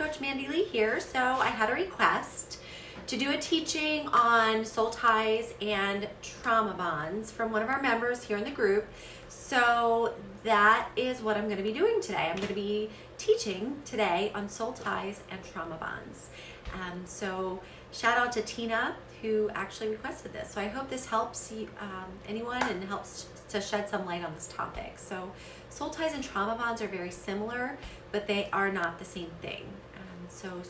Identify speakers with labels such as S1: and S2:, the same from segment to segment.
S1: Coach Mandy Lee here. So I had a request to do a teaching on soul ties and trauma bonds from one of our members here in the group. So that is what I'm going to be doing today. I'm going to be teaching today on soul ties and trauma bonds. So shout out to Tina who actually requested this. So I hope this helps anyone and helps to shed some light on this topic. So soul ties and trauma bonds are very similar, but they are not the same thing. So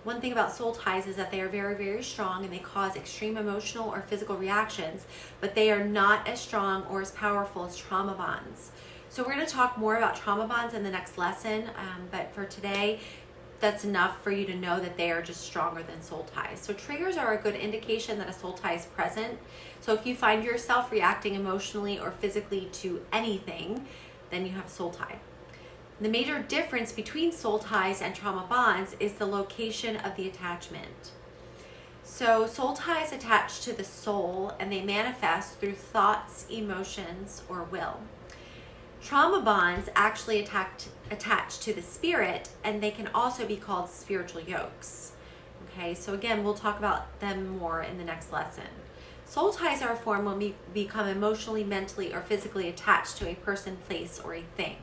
S1: one thing about soul ties is that they are very, very strong and they cause extreme emotional or physical reactions, but they are not as strong or as powerful as trauma bonds. So we're going to talk more about trauma bonds in the next lesson, but for today, that's enough for you to know that they are just stronger than soul ties. So triggers are a good indication that a soul tie is present. So if you find yourself reacting emotionally or physically to anything, then you have a soul tie. The major difference between soul ties and trauma bonds is the location of the attachment. So soul ties attach to the soul and they manifest through thoughts, emotions, or will. Trauma bonds actually attach to the spirit, and they can also be called spiritual yokes. Okay, so again, we'll talk about them more in the next lesson. Soul ties are formed when we become emotionally, mentally, or physically attached to a person, place, or a thing.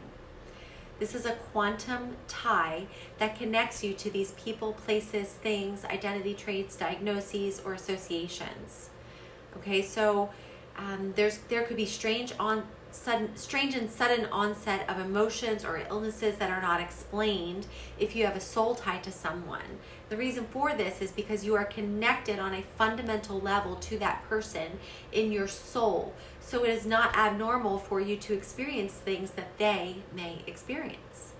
S1: This is a quantum tie that connects you to these people, places, things, identity traits, diagnoses, or associations. Okay, so there could be strange and sudden onset of emotions or illnesses that are not explained if you have a soul tie to someone. The reason for this is because you are connected on a fundamental level to that person in your soul. So it is not abnormal for you to experience things that they may experience.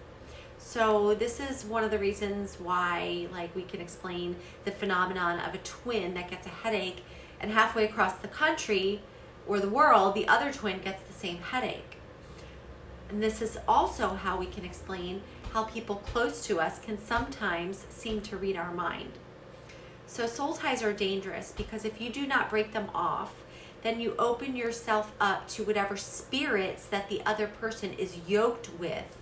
S1: So this is one of the reasons why, like, we can explain the phenomenon of a twin that gets a headache, and halfway across the country or the world, the other twin gets the same headache. And this is also how we can explain how people close to us can sometimes seem to read our mind. So soul ties are dangerous because if you do not break them off, then you open yourself up to whatever spirits that the other person is yoked with,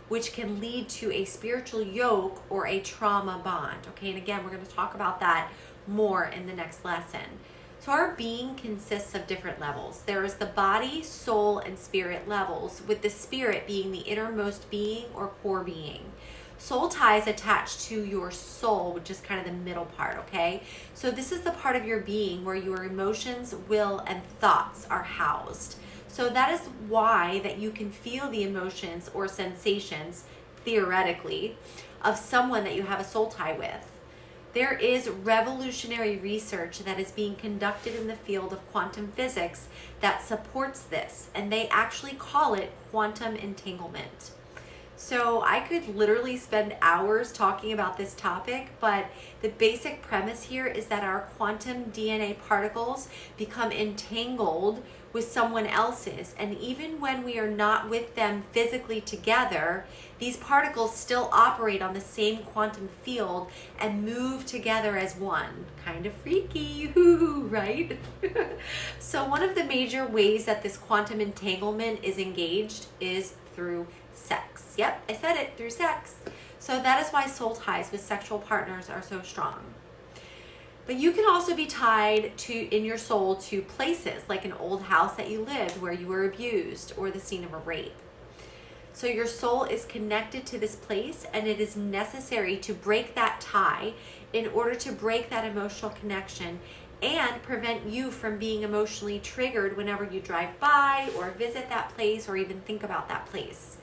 S1: which can lead to a spiritual yoke or a trauma bond. Okay, and again, we're going to talk about that more in the next lesson. So our being consists of different levels. There is the body, soul, and spirit levels, with the spirit being the innermost being or core being. Soul ties attach to your soul, which is kind of the middle part, okay? So this is the part of your being where your emotions, will, and thoughts are housed. So that is why that you can feel the emotions or sensations, theoretically, of someone that you have a soul tie with. There is revolutionary research that is being conducted in the field of quantum physics that supports this, and they actually call it quantum entanglement. So I could literally spend hours talking about this topic, but the basic premise here is that our quantum DNA particles become entangled with someone else's, and even when we are not with them physically together, these particles still operate on the same quantum field and move together as one. Kind of freaky, right? So one of the major ways that this quantum entanglement is engaged is through sex. Yep, I said it, through sex. So that is why soul ties with sexual partners are so strong. But you can also be tied in your soul to places, like an old house that you lived where you were abused, or the scene of a rape. So your soul is connected to this place, and it is necessary to break that tie in order to break that emotional connection and prevent you from being emotionally triggered whenever you drive by or visit that place or even think about that place.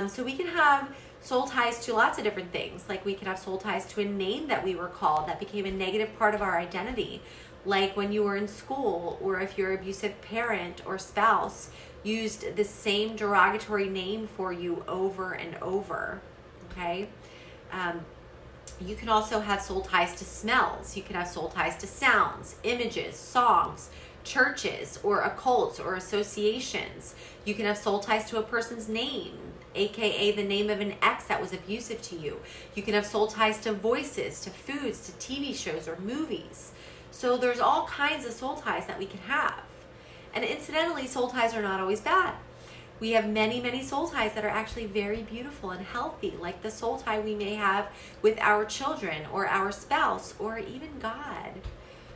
S1: So we can have soul ties to lots of different things. Like we can have soul ties to a name that we were called that became a negative part of our identity. Like when you were in school, or if your abusive parent or spouse used the same derogatory name for you over and over, okay? You can also have soul ties to smells. You can have soul ties to sounds, images, songs, churches, or occults or associations. You can have soul ties to a person's name, aka the name of an ex that was abusive to you. You can have soul ties to voices, to foods, to TV shows or movies. So there's all kinds of soul ties that we can have. And incidentally, soul ties are not always bad. We have many, many soul ties that are actually very beautiful and healthy, like the soul tie we may have with our children or our spouse or even God.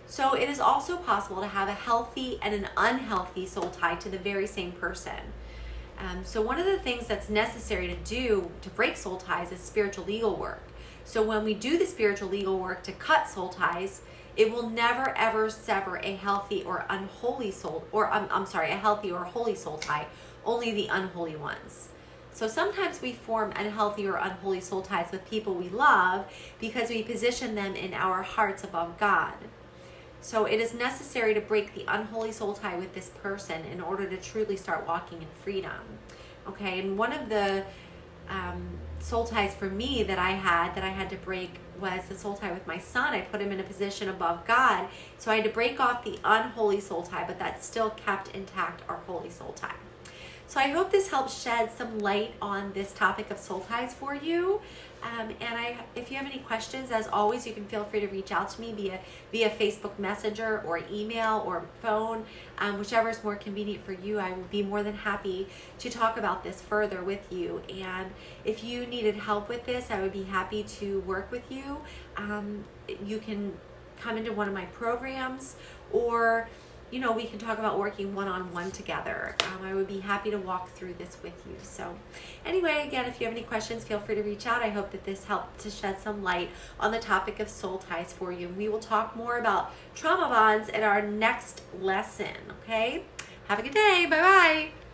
S1: So it is also possible to have a healthy and an unhealthy soul tie to the very same person. So one of the things that's necessary to do to break soul ties is spiritual legal work. So when we do the spiritual legal work to cut soul ties, it will never ever sever a healthy or unholy soul, or a healthy or holy soul tie, only the unholy ones. So sometimes we form unhealthy or unholy soul ties with people we love because we position them in our hearts above God. So it is necessary to break the unholy soul tie with this person in order to truly start walking in freedom. Okay, and one of the soul ties for me that I had to break was the soul tie with my son. I put him in a position above God, so I had to break off the unholy soul tie, but that still kept intact our holy soul tie. So I hope this helps shed some light on this topic of soul ties for you. If you have any questions, as always, you can feel free to reach out to me via Facebook Messenger or email or phone, whichever is more convenient for you. I will be more than happy to talk about this further with you. And if you needed help with this, I would be happy to work with you. You can come into one of my programs, or we can talk about working one-on-one together. I would be happy to walk through this with you. So anyway, again, if you have any questions, feel free to reach out. I hope that this helped to shed some light on the topic of soul ties for you. We will talk more about trauma bonds in our next lesson, okay? Have a good day. Bye-bye.